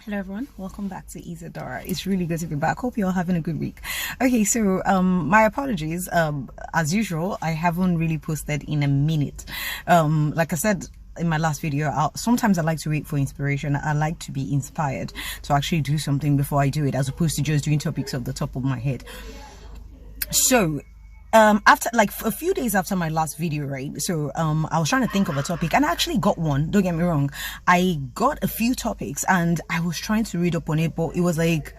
Hello everyone, welcome back to Isadora. It's really good to be back. Hope you're all having a good week. Okay, so my apologies. As usual, I haven't really posted in a minute. Like I said in my last video, sometimes I like to wait for inspiration. I like to be inspired to actually do something before I do it, as opposed to just doing topics off the top of my head. So after like a few days after my last video, right, so I was trying to think of a topic and I actually got one. Don't get me wrong, I got a few topics and I was trying to read up on it, but it was like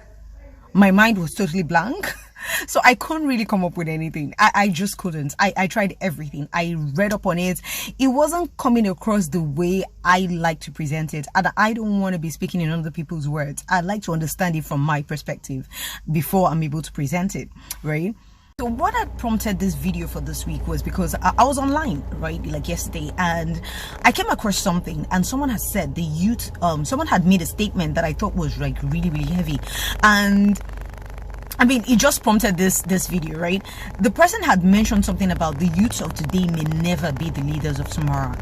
my mind was totally blank. So I couldn't really come up with anything. I just couldn't. I tried everything. I read up on it. It wasn't coming across the way I like to present it, and I don't want to be speaking in other people's words. I like to understand it from my perspective before I'm able to present it, right? So what had prompted this video for this week was because I was online, right, like yesterday, and I came across something, and someone had said the youth, someone had made a statement that I thought was like really, really heavy. And I mean, it just prompted this video, right? The person had mentioned something about the youths of today may never be the leaders of tomorrow.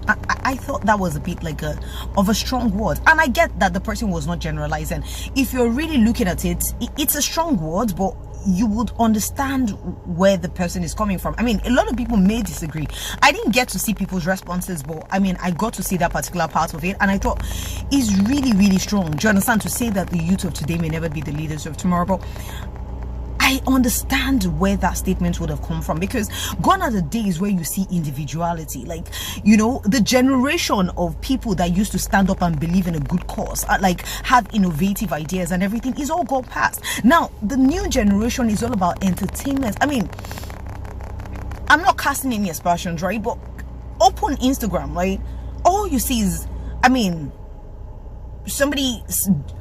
I thought that was a bit like of a strong word, and I get that the person was not generalizing. If you're really looking at it, it's a strong word, but you would understand where the person is coming from. I mean, a lot of people may disagree. I didn't get to see people's responses, but I mean, I got to see that particular part of it, and I thought it's really, really strong. Do you understand? To say that the youth of today may never be the leaders of tomorrow, but I understand where that statement would have come from, because gone are the days where you see individuality. Like, you know, the generation of people that used to stand up and believe in a good cause, like have innovative ideas and everything, is all gone past. Now, the new generation is all about entertainment. I mean, I'm not casting any aspersions, right? But open Instagram, right? All you see is, I mean,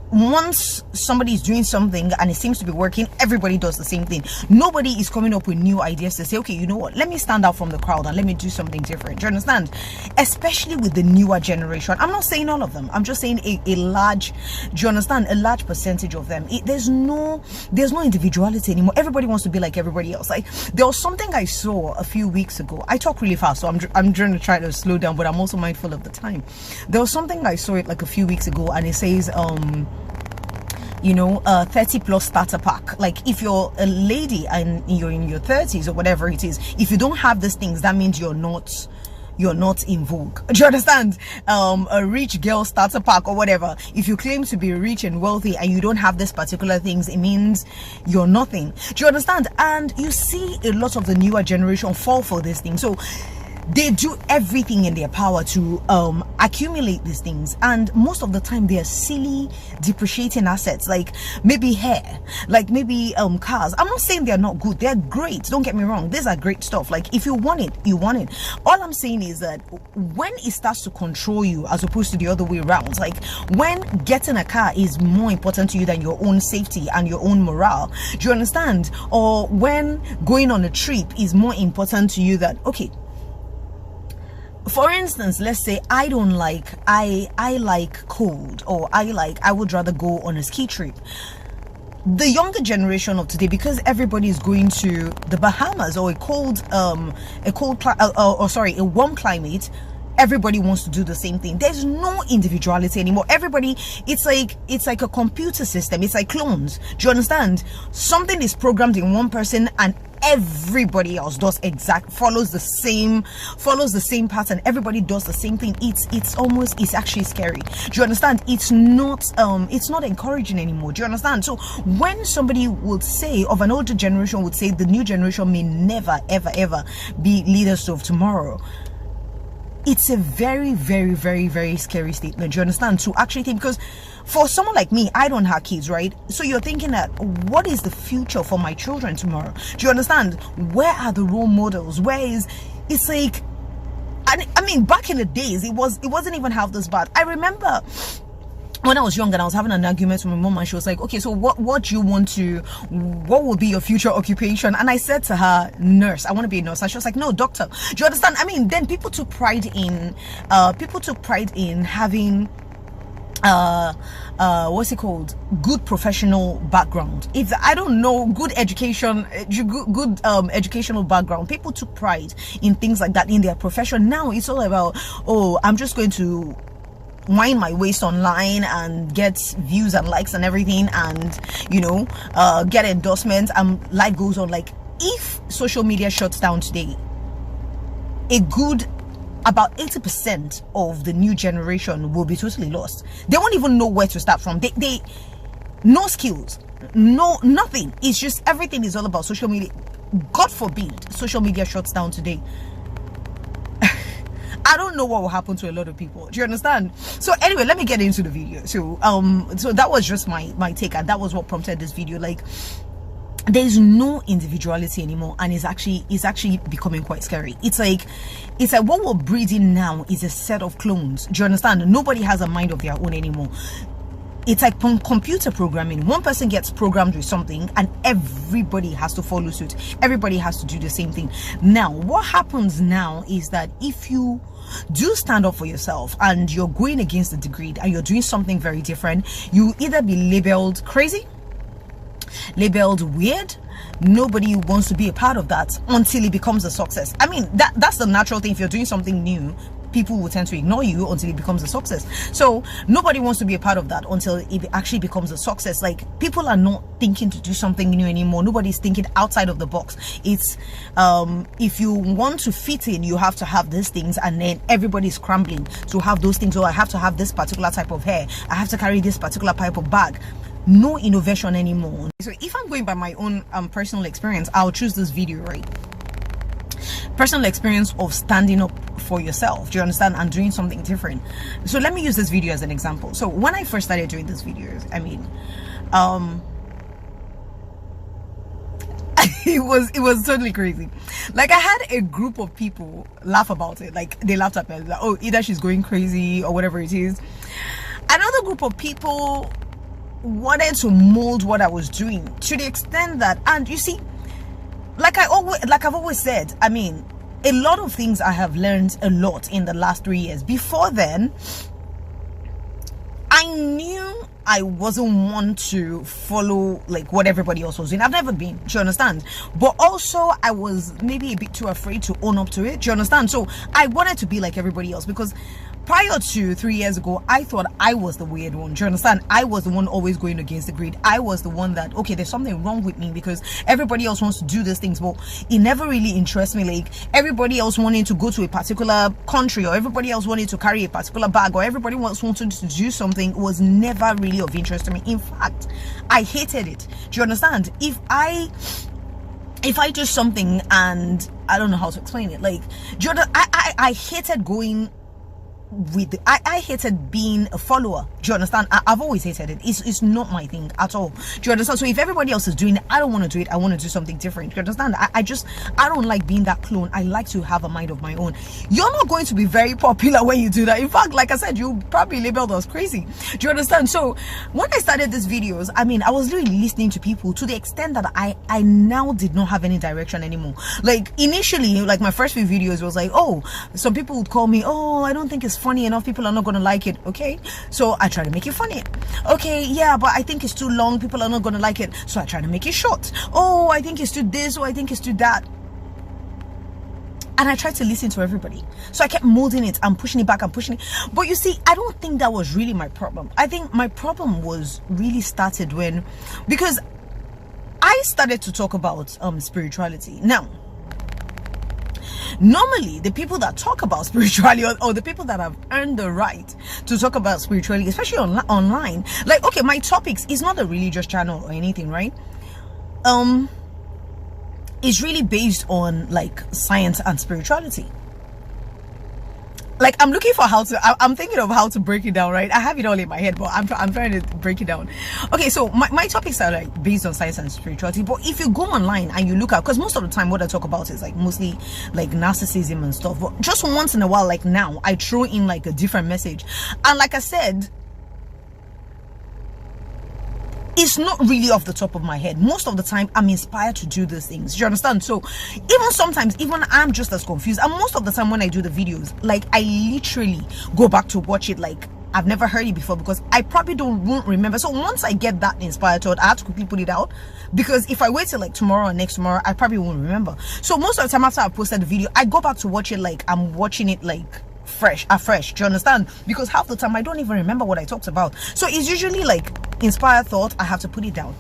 once somebody's doing something and it seems to be working, everybody does the same thing. Nobody is coming up with new ideas to say, okay, you know what, let me stand out from the crowd and let me do something different. Do you understand? Especially with the newer generation. I'm not saying all of them, I'm just saying a large, do you understand, a large percentage of them. There's no individuality anymore. Everybody wants to be like everybody else. Like, there was something I saw a few weeks ago. I talk really fast, so I'm trying to try to slow down, but I'm also mindful of the time. There was something I saw it like a few weeks ago, and it says you know, 30 plus starter pack. Like, if you're a lady and you're in your 30s or whatever it is, if you don't have these things, that means you're not in vogue. Do you understand? A rich girl starter pack or whatever. If you claim to be rich and wealthy and you don't have these particular things, it means you're nothing. Do you understand? And you see a lot of the newer generation fall for this thing. So they do everything in their power to accumulate these things, and most of the time they are silly, depreciating assets, like maybe hair, like maybe cars. I'm not saying they're not good, they're great, don't get me wrong, these are great stuff. Like, if you want it, you want it. All I'm saying is that when it starts to control you as opposed to the other way around, like when getting a car is more important to you than your own safety and your own morale, do you understand? Or when going on a trip is more important to you than, okay, for instance, let's say I like cold, or I would rather go on a ski trip. The younger generation of today, because everybody is going to the Bahamas or a warm climate, everybody wants to do the same thing. There's no individuality anymore. Everybody, it's like a computer system. It's like clones. Do you understand? Something is programmed in one person and everybody else follows the same pattern. Everybody does the same thing. It's actually scary. Do you understand? It's not encouraging anymore. Do you understand? So when somebody would say, of an older generation would say, the new generation may never ever ever be leaders of tomorrow, it's a very, very, very, very scary statement. Do you understand? To actually think, because for someone like me, I don't have kids, right? So you're thinking that, what is the future for my children tomorrow? Do you understand? Where are the role models? It's like, I mean, back in the days, it wasn't even half this bad. I remember when I was young and I was having an argument with my mom, and she was like, okay, so what will be your future occupation? And I said to her, nurse. I want to be a nurse. And she was like, no, doctor. Do you understand? I mean, then people took pride in having what's it called, good professional background. If I don't know, good education, good educational background. People took pride in things like that in their profession. Now it's all about, oh, I'm just going to wind my waist online and get views and likes and everything, and you know, get endorsements, and life goes on. Like, if social media shuts down today, a good about 80% of the new generation will be totally lost. They won't even know where to start from. They no skills, no nothing. It's just everything is all about social media. God forbid social media shuts down today. I don't know what will happen to a lot of people. Do you understand? So anyway, let me get into the video. So so that was just my take, and that was what prompted this video. Like, there's no individuality anymore, and it's actually becoming quite scary. It's like what we're breeding now is a set of clones. Do you understand? Nobody has a mind of their own anymore. It's like computer programming. One person gets programmed with something and everybody has to follow suit. Everybody has to do the same thing. Now, what happens now is that if you do stand up for yourself and you're going against the grid and you're doing something very different, you either be labeled crazy, labeled weird. Nobody wants to be a part of that until it becomes a success. I mean, that's the natural thing. If you're doing something new, people will tend to ignore you until it becomes a success. So nobody wants to be a part of that until it actually becomes a success. Like, people are not thinking to do something new anymore. Nobody's thinking outside of the box. It's if you want to fit in, you have to have these things, and then everybody's scrambling to have those things. Oh, I have to have this particular type of hair, I have to carry this particular type of bag. No innovation anymore. So if I'm going by my own personal experience, I'll choose this video, right? Personal experience of standing up for yourself, do you understand, and doing something different. So let me use this video as an example. So when I first started doing these videos, I mean, it was totally crazy. Like, I had a group of people laugh about it. Like, they laughed at me, like, oh, either she's going crazy or whatever it is. Another group of people wanted to mold what I was doing to the extent that, and you see, like I've always said, I mean, a lot of things I have learned a lot in the last 3 years. Before then, I knew I wasn't one to follow like what everybody else was doing. I've never been, do you understand? But also, I was maybe a bit too afraid to own up to it, do you understand? So I wanted to be like everybody else, because prior to 3 years ago, I thought I was the weird one. Do you understand? I was the one always going against the grid. I was the one that, okay, there's something wrong with me because everybody else wants to do these things, but it never really interests me. Like, everybody else wanting to go to a particular country, or everybody else wanted to carry a particular bag, or everybody else wanted to do something was never really of interest to me. In fact, I hated it. Do you understand? If I do something, and I don't know how to explain it, like, do you know, I hated going with I hated being a follower. Do you understand? I've always hated it. It's not my thing at all. Do you understand? So if everybody else is doing it, I don't want to do it. I want to do something different. Do you understand? I don't like being that clone. I like to have a mind of my own. You're not going to be very popular when you do that. In fact, like I said, you probably labeled us crazy. Do you understand? So when I started these videos, I mean, I was really listening to people to the extent that I now did not have any direction anymore. Like, initially, like, my first few videos was like, oh, some people would call me, oh, I don't think it's funny enough, people are not going to like it. Okay, so I try to make it funny. Okay, yeah, but I think it's too long, people are not going to like it, so I try to make it short. Oh, I think it's too this, or I think it's too that. And I tried to listen to everybody. So I kept molding it and pushing it back and pushing it. But you see, I don't think that was really my problem. I think my problem was really started when, because I started to talk about spirituality. Now, normally the people that talk about spirituality, or the people that have earned the right to talk about spirituality, especially online, like, okay, my topics is not a religious channel or anything, right? It's really based on like science and spirituality. Like, I'm looking for how to, I'm thinking of how to break it down, right? I have it all in my head, but I'm trying to break it down. Okay, so my topics are like based on science and spirituality. But if you go online and you look at, because most of the time what I talk about is like mostly like narcissism and stuff, but just once in a while, like now, I throw in like a different message. And like I said, it's not really off the top of my head. Most of the time, I'm inspired to do these things. Do you understand? So even sometimes, even I'm just as confused. And most of the time when I do the videos, like, I literally go back to watch it like I've never heard it before, because I probably won't remember. So once I get that inspired thought, I have to quickly put it out, because if I wait till like tomorrow or next tomorrow, I probably won't remember. So most of the time after I posted the video, I go back to watch it like I'm watching it like afresh. Do you understand? Because half the time I don't even remember what I talked about. So it's usually like inspired thought, I have to put it down.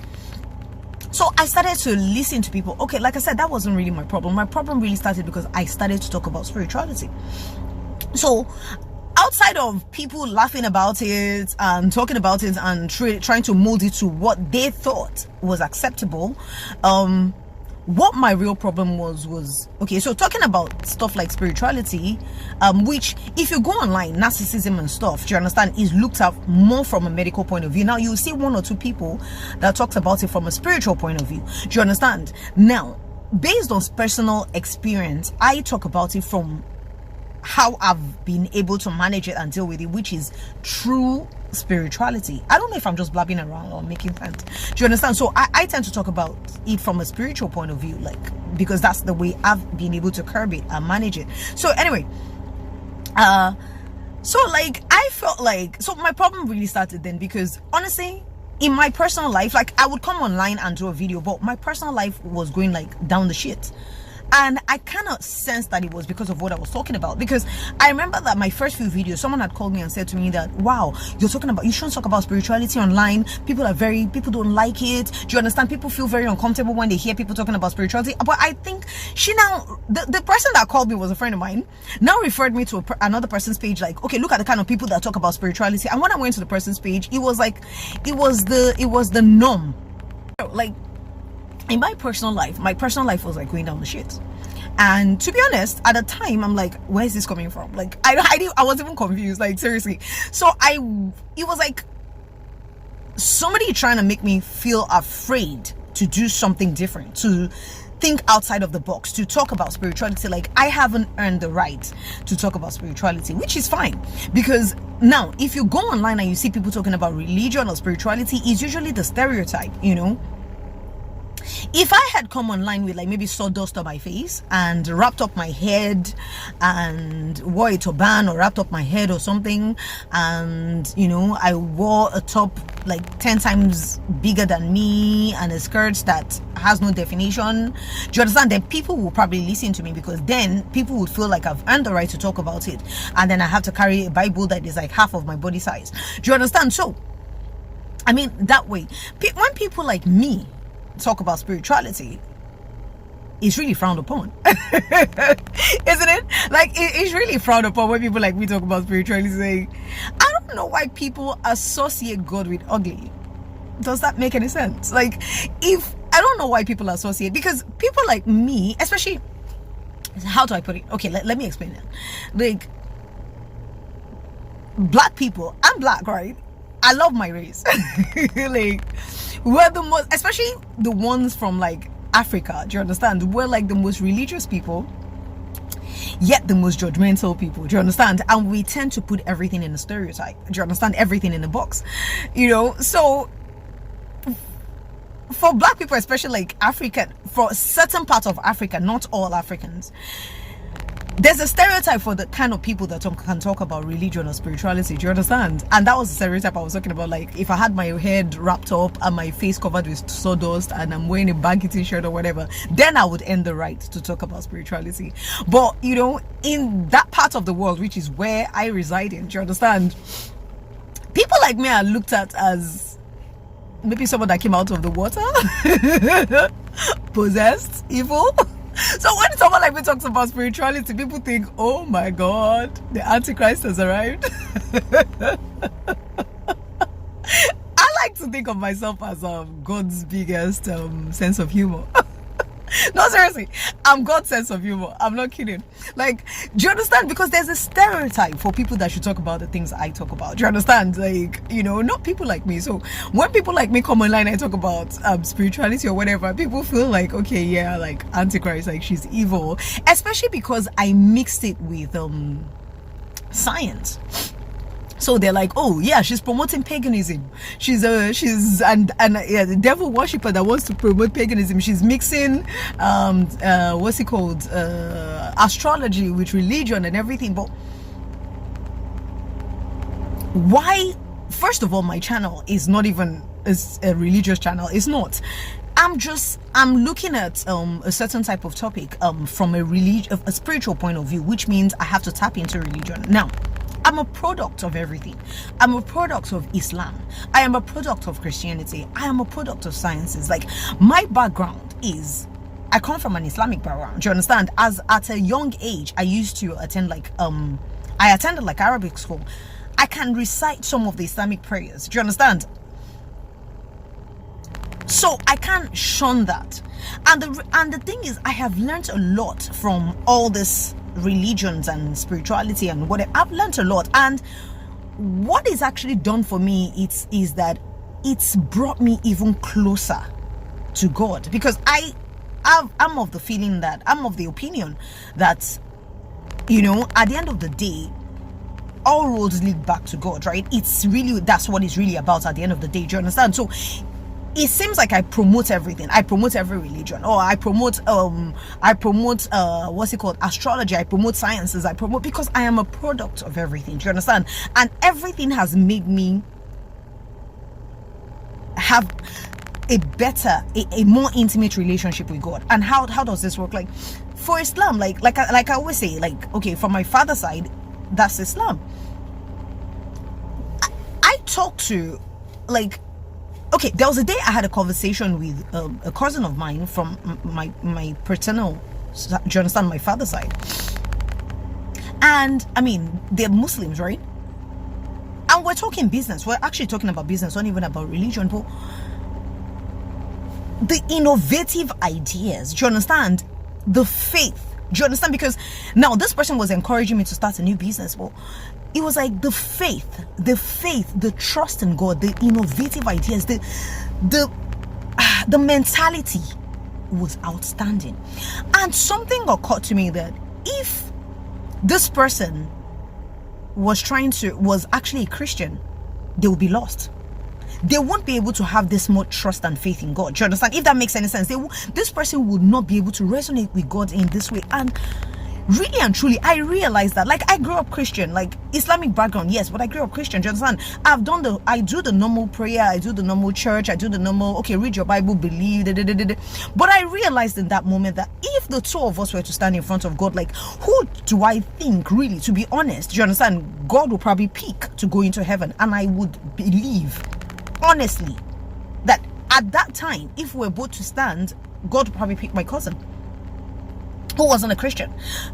So I started to listen to people. Okay, like I said, that wasn't really my problem. My problem really started because I started to talk about spirituality. So outside of people laughing about it and talking about it and trying to mold it to what they thought was acceptable, what my real problem was okay, so talking about stuff like spirituality, which if you go online, narcissism and stuff, do you understand, is looked at more from a medical point of view. Now you'll see one or two people that talks about it from a spiritual point of view. Do you understand? Now, based on personal experience, I talk about it from how I've been able to manage it and deal with it, which is true spirituality. I don't know if I'm just blabbing around or making sense. Do you understand? So I tend to talk about it from a spiritual point of view, like, because that's the way I've been able to curb it and manage it. So anyway, so like I felt like, so my problem really started then, because honestly, in my personal life, like I would come online and do a video, but my personal life was going like down the shit. And I cannot sense that it was because of what I was talking about. Because I remember that my first few videos, someone had called me and said to me that, wow, you shouldn't talk about spirituality online. People don't like it. Do you understand? People feel very uncomfortable when they hear people talking about spirituality. But I think the person that called me was a friend of mine, now referred me to another person's page, like, okay, look at the kind of people that talk about spirituality. And when I went to the person's page, it was the norm. Like, in my personal life was like going down the shit. And to be honest, at the time, I'm like, where is this coming from? Like, I was even confused, like, seriously. So it was like somebody trying to make me feel afraid to do something different, to think outside of the box, to talk about spirituality. Like, I haven't earned the right to talk about spirituality, which is fine. Because now, if you go online and you see people talking about religion or spirituality, it's usually the stereotype, you know. If I had come online with like maybe sawdust on my face and wrapped up my head and wore a turban or wrapped up my head or something, and you know, I wore a top like 10 times bigger than me and a skirt that has no definition, do you understand? Then people will probably listen to me, because then people would feel like I've earned the right to talk about it, and then I have to carry a Bible that is like half of my body size. Do you understand? So I mean, that way, when people like me talk about spirituality, it's really frowned upon. Isn't it? Like, it's really frowned upon when people like me talk about spirituality. I don't know why people associate God with ugly. Does that make any sense? Like, I don't know why people associate, because people like me, especially, how do I put it? Okay, let me explain it. Like, black people, I'm black, right? I love my race. Like, we're the most, especially the ones from like Africa, do you understand? We're like the most religious people, yet the most judgmental people, do you understand? And we tend to put everything in a stereotype, do you understand? Everything in a box, you know? So for black people, especially like African, for certain parts of Africa, not all Africans, there's a stereotype for the kind of people that can talk about religion or spirituality, do you understand? And that was the stereotype I was talking about. Like, if I had my head wrapped up and my face covered with sawdust and I'm wearing a baggy t-shirt or whatever, then I would earn the right to talk about spirituality. But, you know, in that part of the world, which is where I reside in, do you understand? People like me are looked at as maybe someone that came out of the water, possessed, evil. So when someone like me talks about spirituality, people think, oh my God, the Antichrist has arrived. I like to think of myself as God's biggest sense of humor. No, seriously, I'm God's sense of humor. I'm not kidding. Like, do you understand? Because there's a stereotype for people that should talk about the things I talk about. Do you understand? Like, you know, not people like me. So when people like me come online and talk about spirituality or whatever, people feel like, okay, yeah, like Antichrist, like she's evil. Especially because I mixed it with science. So they're like, oh yeah, she's promoting paganism. She's the devil worshipper that wants to promote paganism. She's mixing what's it called, astrology with religion and everything. But why? First of all, my channel is not even a religious channel. It's not. I'm looking at a certain type of topic from a spiritual point of view, which means I have to tap into religion. Now, I'm a product of everything. I'm a product of Islam. I am a product of Christianity. I am a product of sciences. Like, my background is, I come from an Islamic background. Do you understand? As at a young age, I used to attend I attended like Arabic school. I can recite some of the Islamic prayers. Do you understand? So I can't shun that. And the thing is, I have learned a lot from all this religions and spirituality and whatever. I've learned a lot, and what is actually done for me is that it's brought me even closer to God, because I'm of the opinion that, you know, at the end of the day, all roads lead back to God, right? That's what it's really about at the end of the day. Do you understand? So it seems like I promote everything. I promote every religion, or I promote what's it called, astrology. I promote sciences. Because I am a product of everything. Do you understand? And everything has made me have a more intimate relationship with God. And how does this work? Like, for Islam, like I always say, like, okay, from my father's side, that's Islam. I talk to, like, okay, there was a day I had a conversation with a cousin of mine from my paternal, do you understand, my father's side. And I mean, they're Muslims, right? And we're talking business. We're actually talking about business, not even about religion. But the innovative ideas, do you understand? The faith, do you understand? Because now this person was encouraging me to start a new business. But it was like the faith, the trust in God, the innovative ideas, the mentality was outstanding. And something occurred to me that if this person was actually a Christian, they would be lost. They won't be able to have this much trust and faith in God. Do you understand? If that makes any sense, this person would not be able to resonate with God in this way. And really and truly, I realized that, like, I grew up Christian, like Islamic background, yes, but I grew up Christian. Do you understand? I do the normal prayer, I do the normal church, I do the normal, okay, read your Bible, believe, but I realized in that moment that if the two of us were to stand in front of God, like, who do I think, really, to be honest, do you understand, God will probably pick to go into heaven. And I would believe, honestly, that at that time, if we were both to stand, God would probably pick my cousin, who wasn't a Christian.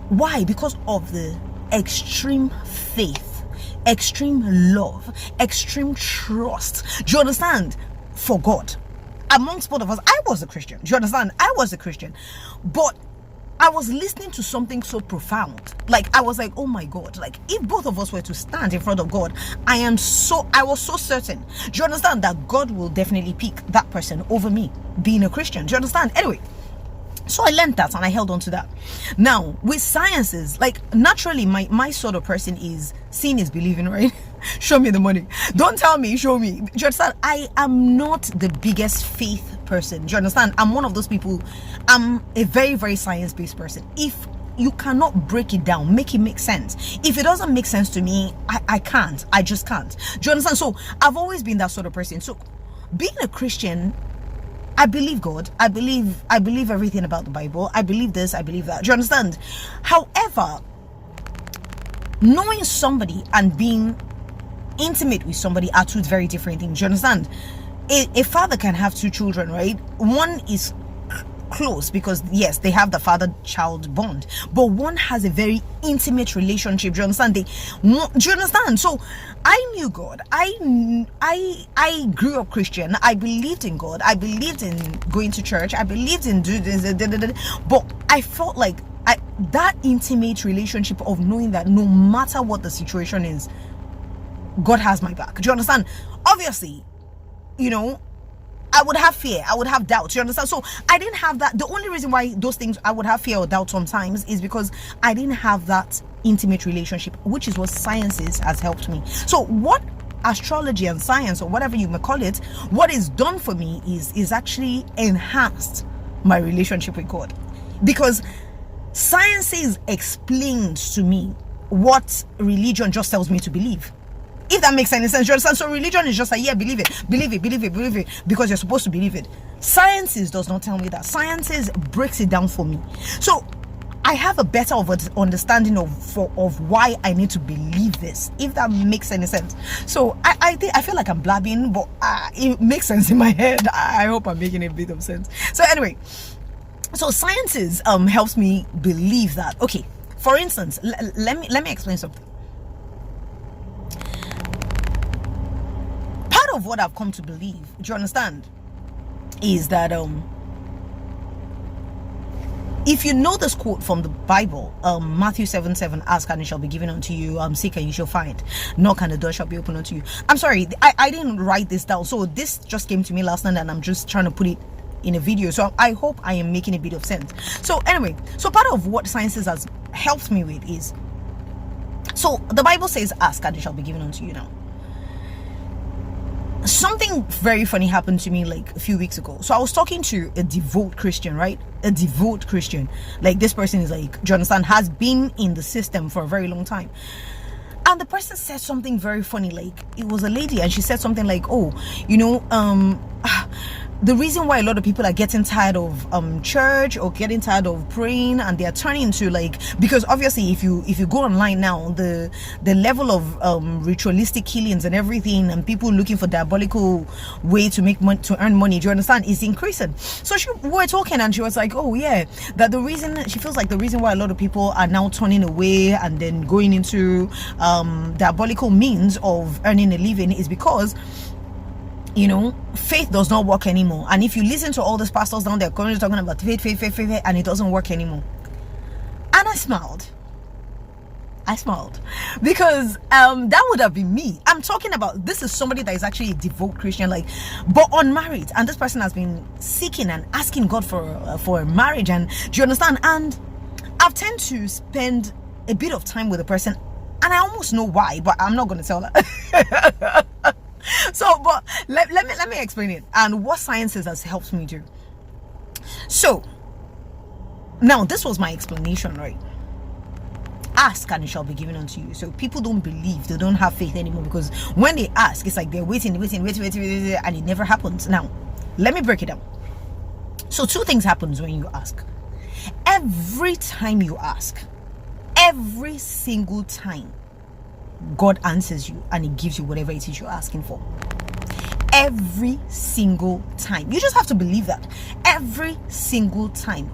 Why? Because of the extreme faith, extreme love, extreme trust, do you understand, for God. Amongst both of us, I was a Christian. Do you understand? I was a Christian. But I was listening to something so profound. Like, I was like, oh my God, like, if both of us were to stand in front of God, I was so certain, do you understand, that God will definitely pick that person over me being a Christian. Do you understand? Anyway, so I learned that and I held on to that. Now, with sciences, like, naturally, my sort of person is seeing is believing, right? Show me the money. Don't tell me, show me. Do you understand? I am not the biggest faith person. Do you understand? I'm one of those people. I'm a very, very science-based person. If you cannot break it down, make it make sense. If it doesn't make sense to me, I can't. I just can't. Do you understand? So I've always been that sort of person. So being a Christian, I believe God. I believe everything about the Bible. I believe this, I believe that. Do you understand? However, knowing somebody and being intimate with somebody are two very different things. Do you understand? A father can have two children, right? One is close because, yes, they have the father-child bond, but one has a very intimate relationship. Do you understand? Do you understand? So I knew God. I grew up Christian. I believed in God. I believed in going to church. I believed in doing this, but I felt like that intimate relationship of knowing that no matter what the situation is, God has my back. Do you understand? Obviously, you know, I would have fear, I would have doubt. You understand? So I didn't have that. The only reason why those things I would have fear or doubt sometimes is because I didn't have that intimate relationship, which is what sciences has helped me. So what astrology and science, or whatever you may call it, what is done for me is actually enhanced my relationship with God, because sciences explains to me what religion just tells me to believe. If that makes any sense, you understand? So religion is just like, yeah, believe it, because you're supposed to believe it. Sciences does not tell me that. Sciences breaks it down for me. So I have a better understanding of why I need to believe this, if that makes any sense. So I feel like I'm blabbing, but it makes sense in my head. I hope I'm making a bit of sense. So anyway, so sciences helps me believe that. Okay, for instance, let me explain something. Part of what I've come to believe, do you understand, is that if you know this quote from the Bible, Matthew 7:7, ask and it shall be given unto you, seek and you shall find, knock and the door shall be opened unto you. I'm sorry, I didn't write this down, so this just came to me last night and I'm just trying to put it in a video, so I hope I am making a bit of sense. So anyway, so part of what sciences has helped me with is, so the Bible says ask and it shall be given unto you. Now something very funny happened to me like a few weeks ago. So I was talking to a devout Christian, right? A devout Christian. Like, this person is like, do you understand, has been in the system for a very long time. And the person said something very funny. Like, it was a lady and she said something like, oh, you know, the reason why a lot of people are getting tired of church or getting tired of praying, and they are turning to, like, because obviously if you go online now, the level of ritualistic killings and everything, and people looking for diabolical way to make money, to earn money, do you understand, is increasing. So we were talking and she was like, oh yeah, that the reason, she feels like the reason why a lot of people are now turning away and then going into diabolical means of earning a living is because, you know, faith does not work anymore. And if you listen to all these pastors down there currently talking about faith, and it doesn't work anymore. And I smiled because that would have been me. I'm talking about, this is somebody that is actually a devout Christian, like, but unmarried, and this person has been seeking and asking God for a marriage. And do you understand? And I've tend to spend a bit of time with the person, and I almost know why, but I'm not going to tell her. So, but let me explain it and what sciences has helped me do. So now, this was my explanation, right? Ask and it shall be given unto you. So people don't believe, they don't have faith anymore, because when they ask, it's like they're waiting, and it never happens. Now, let me break it down. So two things happens when you ask. Every time you ask, every single time, God answers you and he gives you whatever it is you're asking for. Every single time. You just have to believe that. Every single time.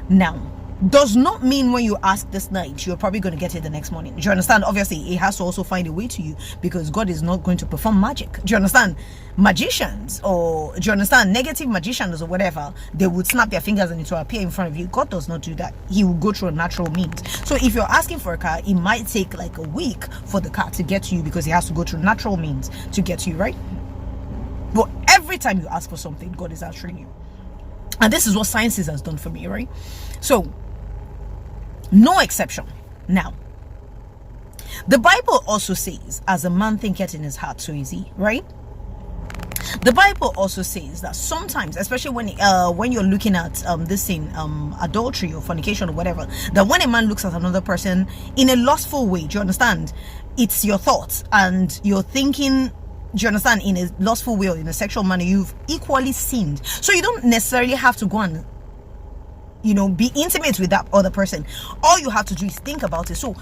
Now, does not mean when you ask this night, you're probably going to get it the next morning. Do you understand? Obviously, it has to also find a way to you, because God is not going to perform magic. Do you understand? Magicians, or do you understand, negative magicians or whatever, they would snap their fingers and it will appear in front of you. God does not do that. He will go through a natural means. So if you're asking for a car, it might take like a week for the car to get to you, because he has to go through natural means to get to you, right? But every time you ask for something, God is answering you. And this is what sciences has done for me, right? So no exception. Now, the Bible also says, as a man thinketh in his heart, so is he, right? The Bible also says that sometimes, especially when you're looking at this thing, adultery or fornication or whatever, that when a man looks at another person in a lustful way, do you understand? It's your thoughts and you're thinking, do you understand, in a lustful way or in a sexual manner, you've equally sinned. So you don't necessarily have to go and, you know, be intimate with that other person. All you have to do is think about it. So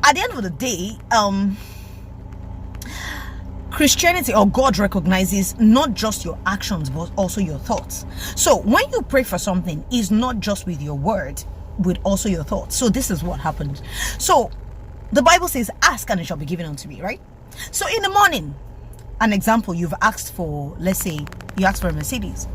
at the end of the day, Christianity or God recognizes not just your actions but also your thoughts. So when you pray for something, it's not just with your word, with also your thoughts. So this is what happened. So the Bible says, ask and it shall be given unto me, right? So in the morning, an example, you've asked for, let's say you asked for a Mercedes.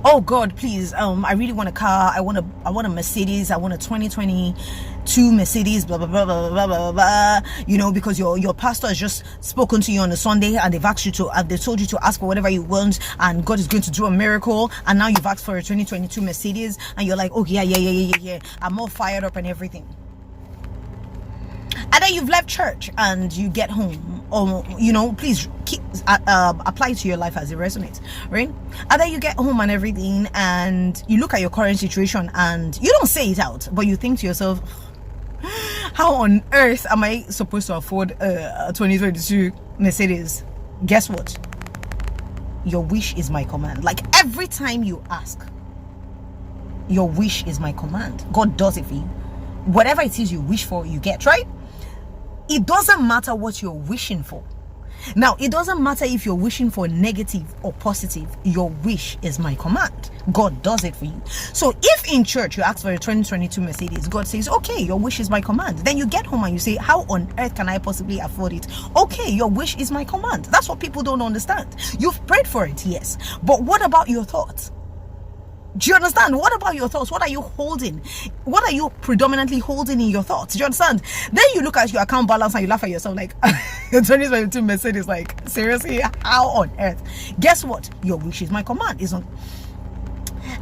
Oh God, please, I really want a car. I want a Mercedes. I want a 2022 Mercedes, blah blah blah blah blah blah blah. You know, because your pastor has just spoken to you on a Sunday and they've asked you to, they told you to ask for whatever you want, and God is going to do a miracle. And now you've asked for a 2022 Mercedes, and you're like, oh yeah. I'm all fired up and everything. And then you've left church and you get home, or you know, please apply to your life as it resonates, right? And then you get home and everything, and you look at your current situation and you don't say it out, but you think to yourself, how on earth am I supposed to afford a 2022 Mercedes? Guess what? Your wish is my command. Like every time you ask, your wish is my command. God does it for you. Whatever it is you wish for, you get, right? It doesn't matter what you're wishing for. Now, it doesn't matter if you're wishing for negative or positive. Your wish is my command. God does it for you. So if in church you ask for a 2022 Mercedes, God says, okay, your wish is my command. Then you get home and you say, how on earth can I possibly afford it? Okay, your wish is my command. That's what people don't understand. You've prayed for it, yes. But what about your thoughts? Do you understand? What about your thoughts? What are you holding? What are you predominantly holding in your thoughts? Do you understand? Then you look at your account balance and you laugh at yourself like, 2022 Mercedes, like, seriously? How on earth? Guess what? Your wish is my command. It's on.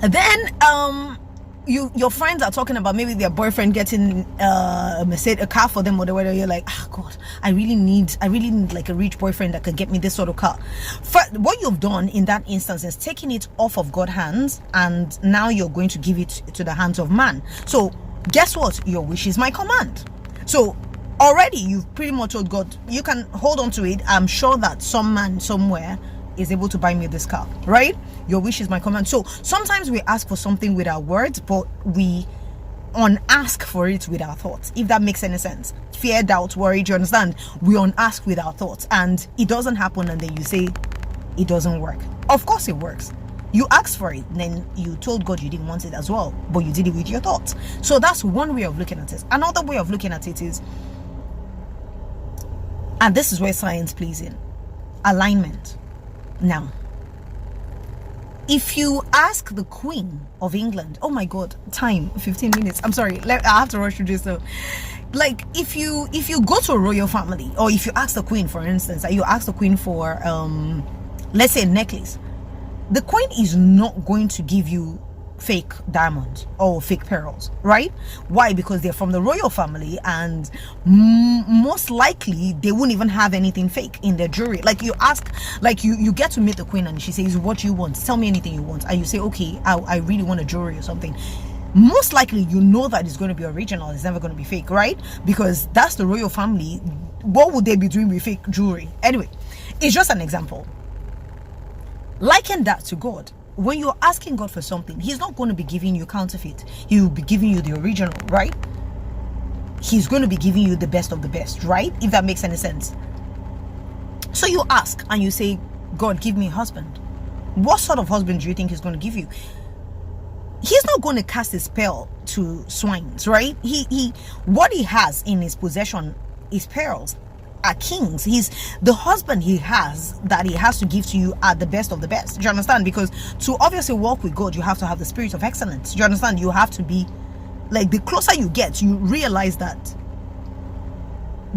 Then, your friends are talking about maybe their boyfriend getting a car for them or whatever. You're like, oh God, I really need like a rich boyfriend that can get me this sort of car. What you've done in that instance is taking it off of God's hands, and now you're going to give it to the hands of man. So guess what? Your wish is my command. So already you've pretty much told God, you can hold on to it. I'm sure that some man somewhere is able to buy me this car, right? Your wish is my command. So sometimes we ask for something with our words, but we unask for it with our thoughts, if that makes any sense. Fear, doubt, worry, do you understand? We unask with our thoughts, and it doesn't happen, and then you say it doesn't work. Of course it works. You asked for it, then you told God you didn't want it as well, but you did it with your thoughts. So that's one way of looking at it. Another way of looking at it is, and this is where science plays in, alignment. Now, if you ask the Queen of England, oh my God, time 15 minutes. I'm sorry, I have to rush through this though. Like if you go to a royal family, or if you ask the Queen, for instance, you ask the Queen for let's say a necklace, the Queen is not going to give you fake diamonds or fake pearls, right? Why? Because they're from the royal family, and most likely they won't even have anything fake in their jewelry. Like you ask, like you get to meet the Queen and she says, what do you want? Tell me anything you want. And you say, okay, I really want a jewelry or something. Most likely you know that it's going to be original. It's never going to be fake, right? Because that's the royal family. What would they be doing with fake jewelry? Anyway, it's just an example. Liken that to God. When you're asking God for something, He's not going to be giving you counterfeit. He will be giving you the original, right? He's going to be giving you the best of the best, right? If that makes any sense. So you ask and you say, God, give me a husband. What sort of husband do you think He's going to give you? He's not going to cast a spell to swines, right? What He has in His possession is pearls. Are kings. He's the husband He has that He has to give to you are the best of the best. Do you understand? Because to obviously walk with God, you have to have the spirit of excellence. Do you understand? You have to be like, the closer you get, you realize that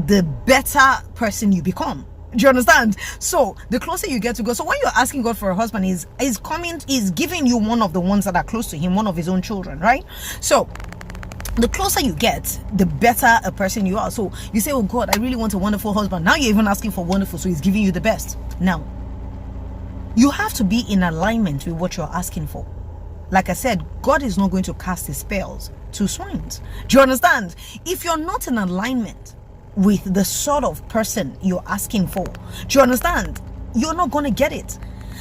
the better person you become. Do you understand? So the closer you get to God, so when you're asking God for a husband, he's giving you one of the ones that are close to Him, one of His own children, right? So the closer you get, the better a person you are. So you say, oh God, I really want a wonderful husband. Now you're even asking for wonderful, so He's giving you the best. Now, you have to be in alignment with what you're asking for. Like I said, God is not going to cast His spells to swines. Do you understand? If you're not in alignment with the sort of person you're asking for, do you understand? You're not going to get it.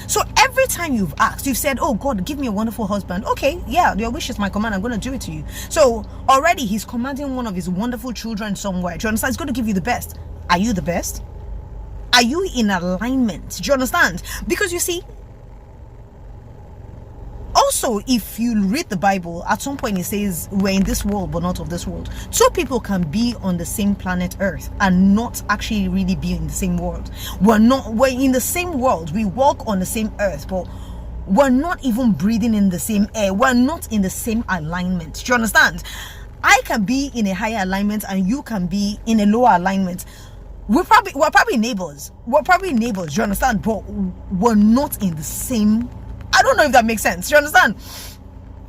So every time you've asked, you've said, oh God, give me a wonderful husband. Okay, yeah, your wish is my command. I'm going to do it to you. So already He's commanding one of His wonderful children somewhere. Do you understand? He's going to give you the best. Are you the best? Are you in alignment? Do you understand? Because you see, also, if you read the Bible, at some point it says we're in this world but not of this world. Two people can be on the same planet Earth and not actually really be in the same world. We're in the same world. We walk on the same earth, but we're not even breathing in the same air. We're not in the same alignment. Do you understand? I can be in a higher alignment and you can be in a lower alignment. We're probably neighbors. We're probably neighbors, do you understand? But we're not in the same. I don't know if that makes sense. Do you understand?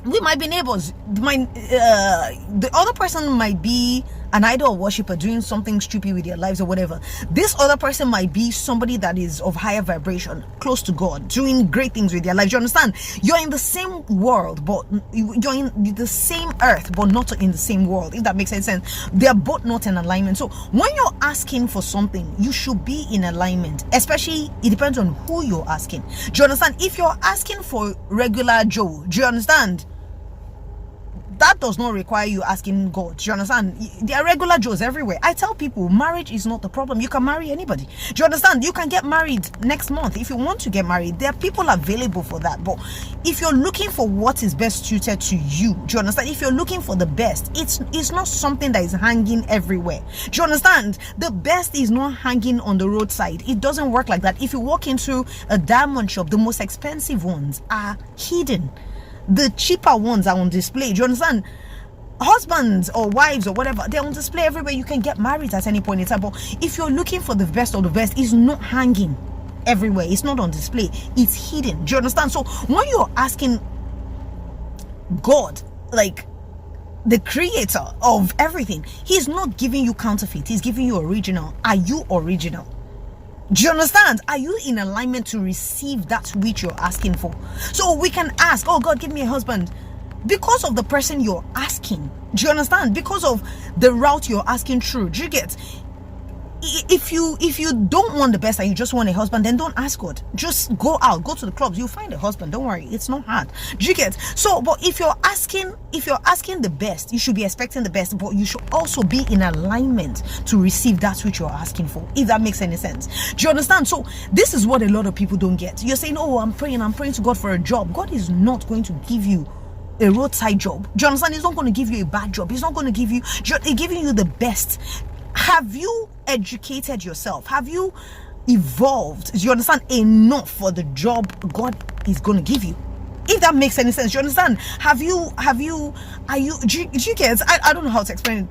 We might be neighbors. The other person might be an idol worshiper doing something stupid with their lives or whatever, this other person might be somebody that is of higher vibration, close to God, doing great things with their lives. You understand? You're in the same world, but you're in the same earth, but not in the same world, if that makes any sense. They're both not in alignment. So when you're asking for something, you should be in alignment. Especially, it depends on who you're asking. Do you understand? If you're asking for regular Joe, do you understand? That does not require you asking God. Do you understand? There are regular Joes everywhere. I tell people, marriage is not the problem. You can marry anybody. Do you understand? You can get married next month if you want to get married. There are people available for that. But if you're looking for what is best suited to you, do you understand? If you're looking for the best, it's not something that is hanging everywhere. Do you understand? The best is not hanging on the roadside. It doesn't work like that. If you walk into a diamond shop, the most expensive ones are hidden. The cheaper ones are on display. Do you understand? Husbands or wives or whatever, they're on display everywhere. You can get married at any point in time. But if you're looking for the best of the best, it's not hanging everywhere. It's not on display. It's hidden. Do you understand? So when you're asking God, like the creator of everything, he's not giving you counterfeit. He's giving you original. Are you original? Do you understand? Are you in alignment to receive that which you're asking for? So we can ask, oh God, give me a husband, because of the person you're asking. Do you understand? Because of the route you're asking through. Do you get? If you don't want the best and you just want a husband, then don't ask God. Just go out, go to the clubs, you'll find a husband. Don't worry, it's not hard. Do you get? So, but if you're asking the best, you should be expecting the best, but you should also be in alignment to receive that which you're asking for, if that makes any sense. Do you understand? So this is what a lot of people don't get. You're saying, oh, I'm praying to God for a job. God is not going to give you a roadside job. Do you understand? He's not going to give you a bad job. He's not going to give you, he's giving you the best. Have you educated yourself? Have you evolved? Do you understand? Enough for the job God is going to give you, if that makes any sense. Do you understand? Do you get? I don't know how to explain it.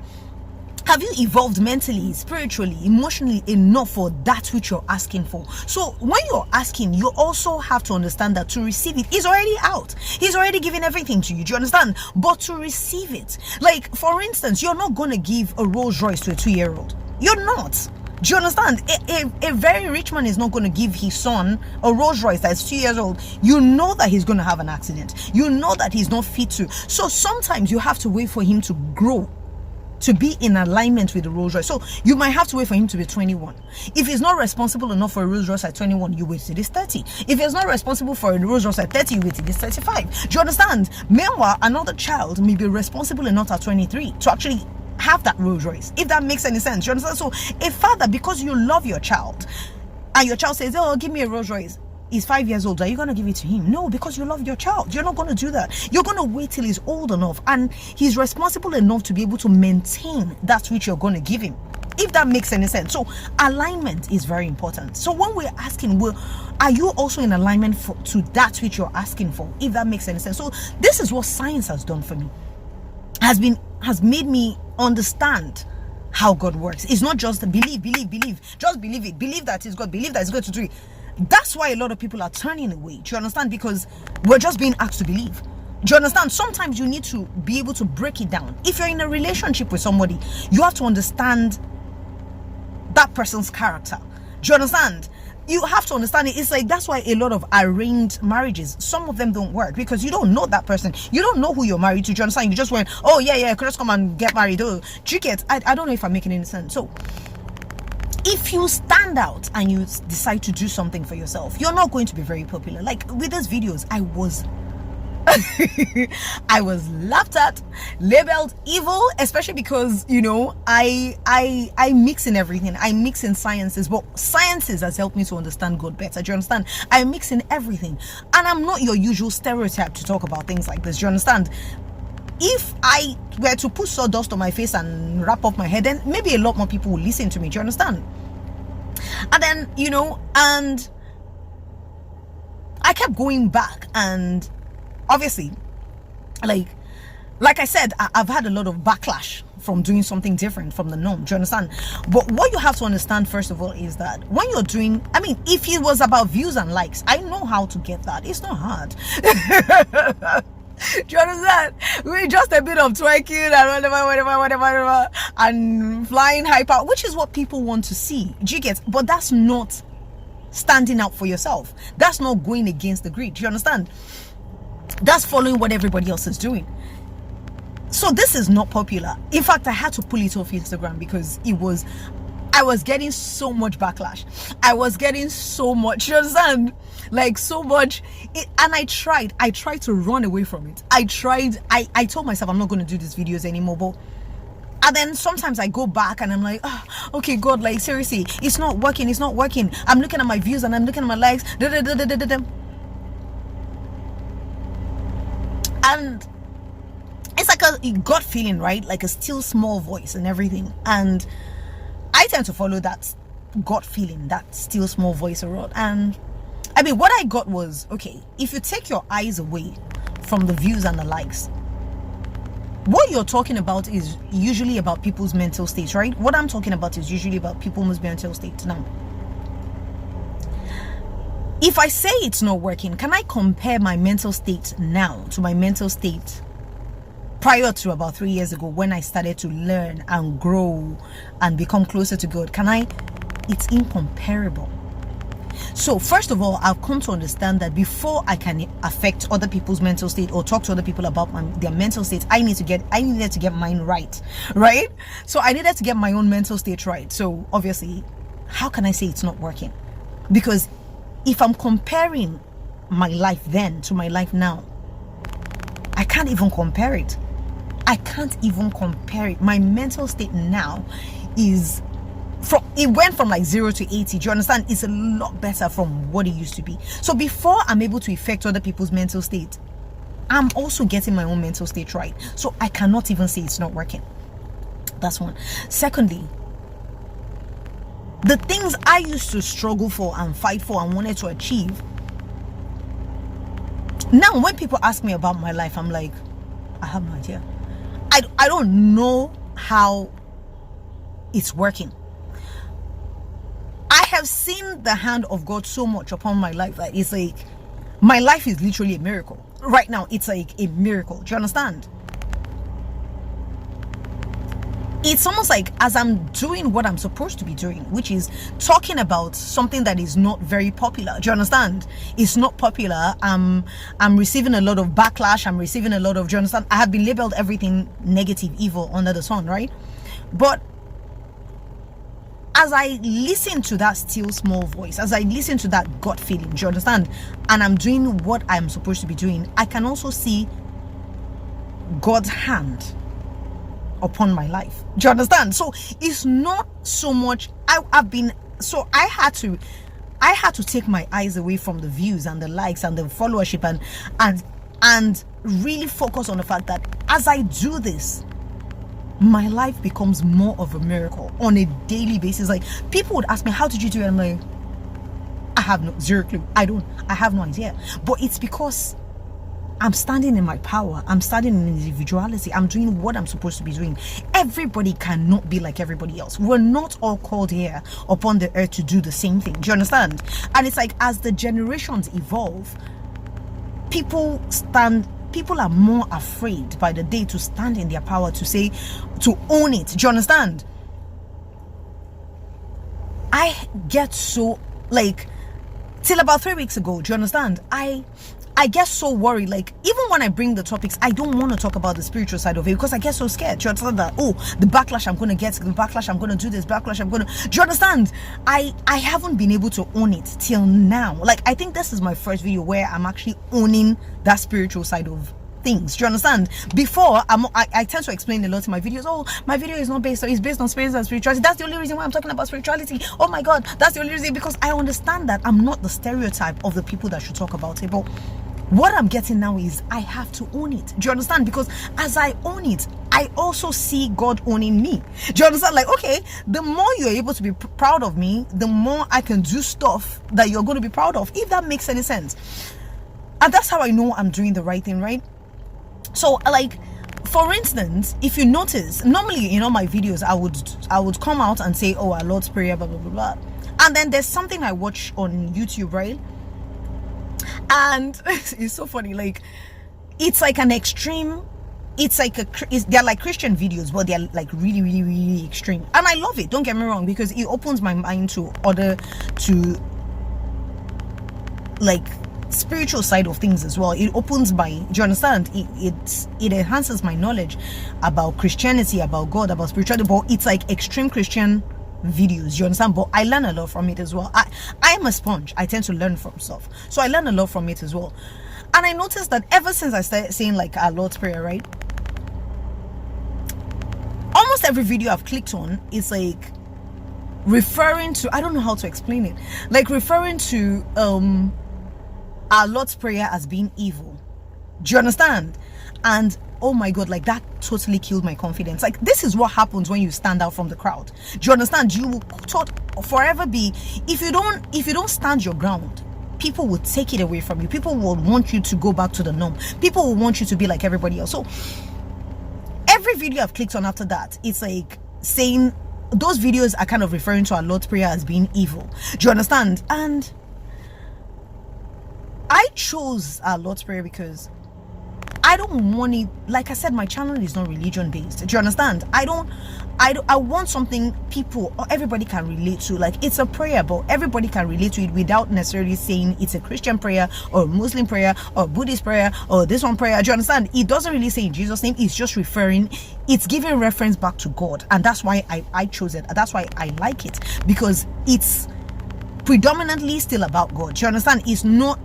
Have you evolved mentally, spiritually, emotionally enough for that which you're asking for? So when you're asking, you also have to understand that to receive it, he's already out. He's already given everything to you. Do you understand? But to receive it, like for instance, you're not going to give a Rolls Royce to a 2-year-old. You're not. Do you understand? A very rich man is not going to give his son a Rolls Royce that's 2 years old. You know that he's going to have an accident. You know that he's not fit to. So sometimes you have to wait for him to grow, to be in alignment with the Rolls Royce. So you might have to wait for him to be 21. If he's not responsible enough for a Rolls Royce at 21, you wait till he's 30. If he's not responsible for a Rolls Royce at 30, you wait till he's 35. Do you understand? Meanwhile, another child may be responsible enough at 23 to actually have that Rolls Royce, if that makes any sense. Do you understand? So a father, because you love your child, and your child says, oh, give me a Rolls Royce, he's 5 years old, are you going to give it to him? No, because you love your child. You're not going to do that. You're going to wait till he's old enough and he's responsible enough to be able to maintain that which you're going to give him, if that makes any sense. So alignment is very important. So when we're asking, are you also in alignment to that which you're asking for, if that makes any sense? So this is what science has done for me, has made me understand how God works. It's not just believe, just believe it, believe that it's God, believe that it's going to do it. That's why a lot of people are turning away. Do you understand? Because we're just being asked to believe. Do you understand? Sometimes you need to be able to break it down. If you're in a relationship with somebody, you have to understand that person's character. Do you understand? You have to understand it. It's like, that's why a lot of arranged marriages, some of them don't work, because you don't know that person. You don't know who you're married to. Do you understand? You just went, oh yeah, just come and get married. Oh, do you get? I don't know if I'm making any sense. So if you stand out and you decide to do something for yourself, you're not going to be very popular. Like with these videos, I was laughed at, labeled evil, especially because, you know, I mix in everything. I mix in sciences, but sciences has helped me to understand God better. Do you understand? I mix in everything, and I'm not your usual stereotype to talk about things like this. Do you understand? If I were to put sawdust on my face and wrap up my head, then maybe a lot more people will listen to me. Do you understand? And then, you know, and I kept going back, and obviously, like I said, I've had a lot of backlash from doing something different from the norm. Do you understand? But what you have to understand, first of all, is that when you're doing, I mean, if it was about views and likes, I know how to get that. It's not hard. Do you understand? We just a bit of twerking and whatever, and flying hyper, which is what people want to see. Do you get? But that's not standing out for yourself. That's not going against the grid. Do you understand? That's following what everybody else is doing. So this is not popular. In fact, I had to pull it off Instagram because I was getting so much backlash. I was getting so much, you understand? Like so much. And I tried to run away from it. I told myself I'm not going to do these videos anymore. But and then sometimes I go back and I'm like, oh, okay, God, like seriously, it's not working. I'm looking at my views and I'm looking at my likes. And it's like a gut feeling, right? Like a still small voice and everything. And I tend to follow that gut feeling, that still small voice a lot. And I mean, what I got was, okay, if you take your eyes away from the views and the likes, what you're talking about is usually about people's mental states, right? What I'm talking about is usually about people's mental states. Now, if I say it's not working, can I compare my mental state now to my mental state prior to about 3 years ago when I started to learn and grow and become closer to God? It's incomparable. So first of all, I've come to understand that before I can affect other people's mental state or talk to other people about their mental state, I needed to get mine right? So I needed to get my own mental state right. So obviously, how can I say it's not working? Because if I'm comparing my life then to my life now, I can't even compare it. My mental state now it went from like 0 to 80. Do you understand? It's a lot better from what it used to be. So before I'm able to affect other people's mental state, I'm also getting my own mental state right. So I cannot even say it's not working. That's one. Secondly, the things I used to struggle for and fight for and wanted to achieve, now when people ask me about my life, I'm like, I have no idea. I don't know how it's working. I have seen the hand of God so much upon my life that it's like my life is literally a miracle. Right now, it's like a miracle. Do you understand? It's almost like as I'm doing what I'm supposed to be doing, which is talking about something that is not very popular. Do you understand? It's not popular. I'm receiving a lot of backlash. I'm receiving a lot of, do you understand? I have been labeled everything negative, evil under the sun, right? But as I listen to that still small voice, as I listen to that gut feeling, do you understand? And I'm doing what I'm supposed to be doing, I can also see God's hand upon my life. Do you understand? So it's not so much I had to take my eyes away from the views and the likes and the followership and really focus on the fact that as I do this, my life becomes more of a miracle on a daily basis. Like people would ask me, how did you do it? I'm like, I have zero clue. I have no idea. But it's because I'm standing in my power. I'm standing in individuality. I'm doing what I'm supposed to be doing. Everybody cannot be like everybody else. We're not all called here upon the earth to do the same thing. Do you understand? And it's like as the generations evolve, people are more afraid by the day to stand in their power, to own it. Do you understand? I get so like till about 3 weeks ago, do you understand? I get so worried. Like even when I bring the topics, I don't want to talk about the spiritual side of it because I get so scared. Do you understand that? Oh, the backlash I'm going to get, the backlash I'm going to do this, backlash I'm going to. Do you understand? I haven't been able to own it till now. Like I think this is my first video where I'm actually owning that spiritual side of things. Do you understand? Before I tend to explain a lot in my videos. Oh, my video is not based, so it's based on spirits and spirituality. That's the only reason why I'm talking about spirituality. Oh my God, that's the only reason, because I understand that I'm not the stereotype of the people that should talk about it. But what I'm getting now is I have to own it. Do you understand? Because as I own it, I also see God owning me. Do you understand? Like, okay, the more you're able to be proud of me, the more I can do stuff that you're going to be proud of, if that makes any sense. And that's how I know I'm doing the right thing, right? So, like, for instance, if you notice, normally, you know, my videos, I would come out and say, oh, our Lord's Prayer, blah, blah, blah, blah. And then there's something I watch on YouTube, right? And it's so funny, like it's like an extreme, it's like they're like Christian videos, but they're like really, really, really extreme. And I love it, don't get me wrong, because it opens my mind to like spiritual side of things as well. It opens my, do you understand, it enhances my knowledge about Christianity, about God, about spirituality. But it's like extreme Christian videos, you understand, but I learn a lot from it as well. I'm a sponge. I tend to learn from stuff, so I learn a lot from it as well. And I noticed that ever since I started saying like our Lord's Prayer, right, almost every video I've clicked on is like referring to, I don't know how to explain it, like referring to our Lord's Prayer as being evil. Do you understand? And oh my God, like that totally killed my confidence. Like, this is what happens when you stand out from the crowd. Do you understand? You will forever be, if you don't stand your ground, people will take it away from you. People will want you to go back to the norm. People will want you to be like everybody else. So every video I've clicked on after that, it's like saying, those videos are kind of referring to our Lord's Prayer as being evil. Do you understand? And I chose our Lord's Prayer because I don't want it, like I said, my channel is not religion based. Do you understand? I want something people or everybody can relate to. Like, it's a prayer, but everybody can relate to it without necessarily saying it's a Christian prayer or Muslim prayer or Buddhist prayer or this one prayer. Do you understand? It doesn't really say in Jesus' name. It's just referring, it's giving reference back to God. And that's why I chose it. That's why I like it, because it's predominantly still about God. Do you understand? It's not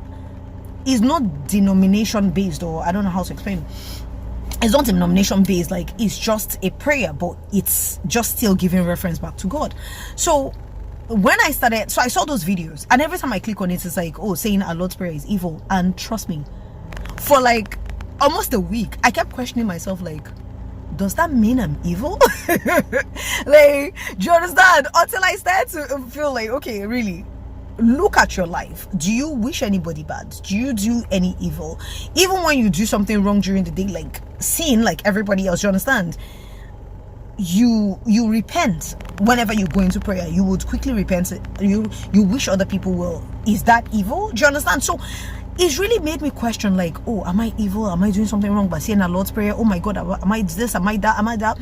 denomination based, or I don't know how to explain. It's not denomination based, like it's just a prayer, but it's just still giving reference back to God. So when I started, so I saw those videos, and every time I click on it, it's like, oh, saying our Lord's Prayer is evil. And trust me, for like almost a week, I kept questioning myself, like, does that mean I'm evil? Like, do you understand? Until I started to feel like, okay, really, look at your life. Do you wish anybody bad? Do you do any evil? Even when you do something wrong during the day, like sin, like everybody else, you understand? You repent whenever you go into prayer. You would quickly repent. You wish other people well. Is that evil? Do you understand? So it's really made me question, like, oh, am I evil? Am I doing something wrong by saying a Lord's Prayer? Oh my God, am I this? Am I that? Am I that?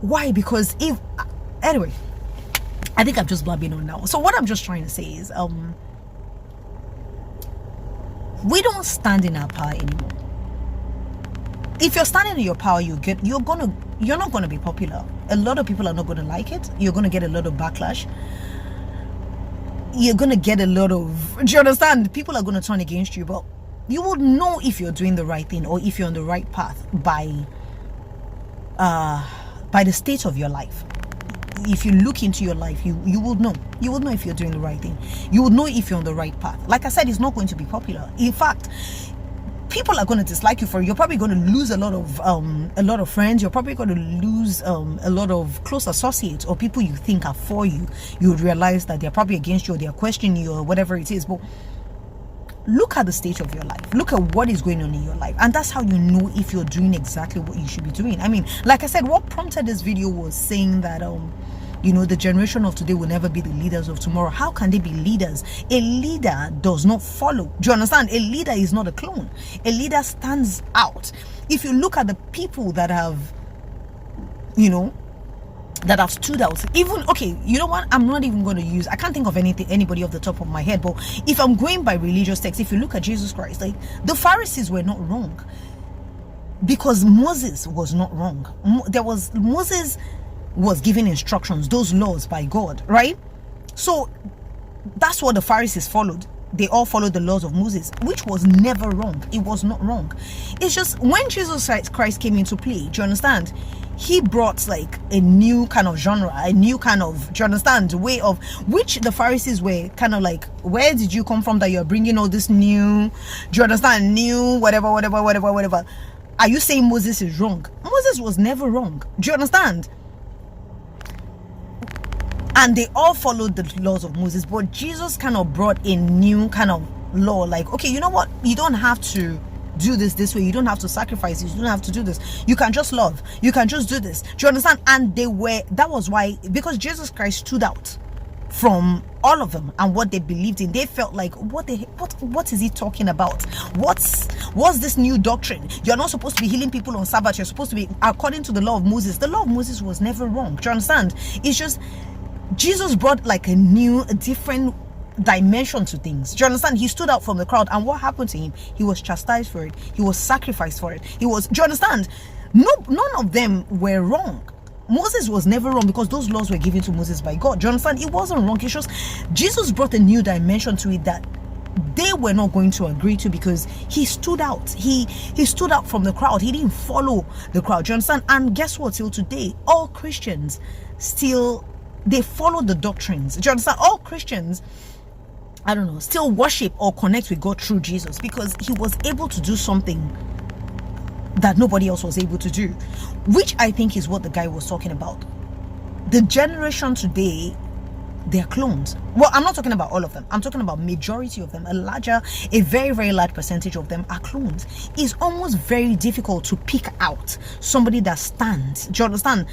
Why? Because anyway, I think I'm just blabbing on now. So what I'm just trying to say is, we don't stand in our power anymore. If you're standing in your power, you're not gonna be popular. A lot of people are not gonna like it. You're gonna get a lot of backlash. You're gonna get a lot of, do you understand? People are gonna turn against you, but you will know if you're doing the right thing or if you're on the right path by the state of your life. If you look into your life, you will know. You will know if you're doing the right thing. You will know if you're on the right path. Like I said, it's not going to be popular. In fact, people are going to dislike you for it. You're probably going to lose a lot of friends. You're probably going to lose a lot of close associates or people you think are for you. You would realize that they're probably against you or they're questioning you or whatever it is. But look at the state of your life. Look at what is going on in your life, and that's how you know if you're doing exactly what you should be doing. I mean, like I said, what prompted this video was saying that you know, the generation of today will never be the leaders of tomorrow. How can they be leaders? A leader does not follow. Do you understand? A leader is not a clone. A leader stands out. If you look at the people that have, you know, that have stood out, even, okay, you know what, I'm not even going to use, I can't think of anybody off the top of my head, but if I'm going by religious text, if you look at Jesus Christ, like, the Pharisees were not wrong because Moses was not wrong. Moses was giving instructions, those laws by God, right? So that's what the Pharisees followed. They all followed the laws of Moses, which was never wrong. It was not wrong. It's just when Jesus Christ came into play, do you understand? He brought like a new kind of genre, a new kind of, do you understand, way of, which the Pharisees were kind of like, where did you come from that you're bringing all this new, do you understand, new whatever. Are you saying Moses is wrong? Moses was never wrong. Do you understand? And they all followed the laws of Moses, but Jesus kind of brought a new kind of law, like, okay, you know what, you don't have to do this way, you don't have to sacrifice, you don't have to do this, you can just love, you can just do this. Do you understand? And that was why, because Jesus Christ stood out from all of them and what they believed in. They felt like, what is he talking about? What's this new doctrine? You're not supposed to be healing people on Sabbath. You're supposed to be according to the law of Moses. The law of Moses was never wrong. Do you understand? It's just Jesus brought like a different dimension to things. Do you understand? He stood out from the crowd, and what happened to him? He was chastised for it. He was sacrificed for it. Do you understand? None of them were wrong. Moses was never wrong because those laws were given to Moses by God. Do you understand? It wasn't wrong. It's just Jesus brought a new dimension to it that they were not going to agree to, because he stood out. He stood out from the crowd. He didn't follow the crowd. Do you understand? And guess what? Till today, all Christians still, they follow the doctrines. Do you understand? All Christians, I don't know, still worship or connect with God through Jesus, because he was able to do something that nobody else was able to do, which I think is what the guy was talking about. The generation today, they're clones. Well, I'm not talking about all of them. I'm talking about majority of them. A very, very large percentage of them are clones. It's almost very difficult to pick out somebody that stands. Do you understand?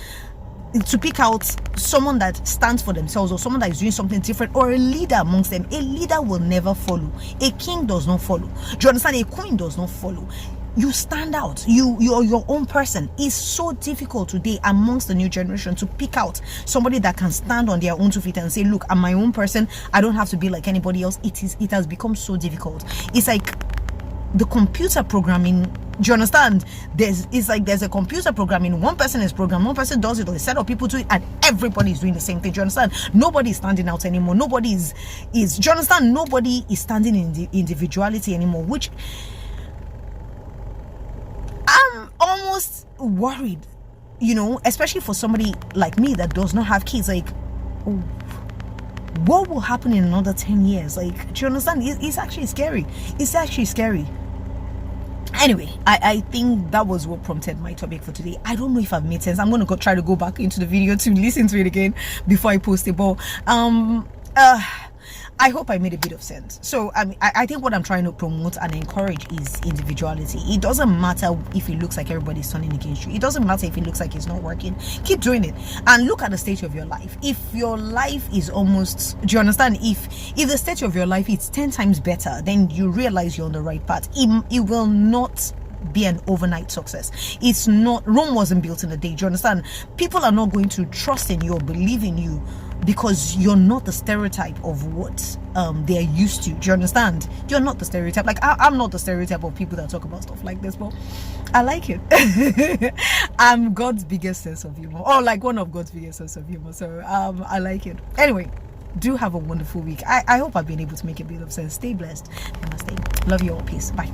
To pick out someone that stands for themselves, or someone that is doing something different, or a leader amongst them. A leader will never follow. A king does not follow. Do you understand? A queen does not follow. You stand out. You're your own person. It's so difficult today amongst the new generation to pick out somebody that can stand on their own 2 feet and say, look, I'm my own person. I don't have to be like anybody else. It has become so difficult. It's like the computer programming. Do you understand? It's like there's a computer programming. One person is programmed, one person does it, or a set of people do it, and everybody is doing the same thing. Do you understand? Nobody is standing out anymore. Nobody is do you understand? Nobody is standing in the individuality anymore, which I'm almost worried, especially for somebody like me that does not have kids. Like, oh, what will happen in another 10 years? Like, do you understand? It's actually scary. It's actually scary. Anyway, I think that was what prompted my topic for today. I don't know if I've made sense. I'm going to try to go back into the video to listen to it again before I post it. But I hope I made a bit of sense. So I think what I'm trying to promote and encourage is individuality. It doesn't matter if it looks like everybody's turning against you. It doesn't matter if it looks like it's not working. Keep doing it and look at the state of your life. If your life is almost, do you understand? If the state of your life is 10 times better, then you realize you're on the right path. It will not be an overnight success. It's not. Rome wasn't built in a day. Do you understand? People are not going to trust in you or believe in you because you're not the stereotype of what they're used to. Do you understand? You're not the stereotype. Like I'm not the stereotype of people that talk about stuff like this, but I like it. I'm God's biggest sense of humor, or like one of God's biggest sense of humor. So I like it. Anyway, do have a wonderful week. I hope I've been able to make a bit of sense. Stay blessed. Namaste. Love you all. Peace. Bye.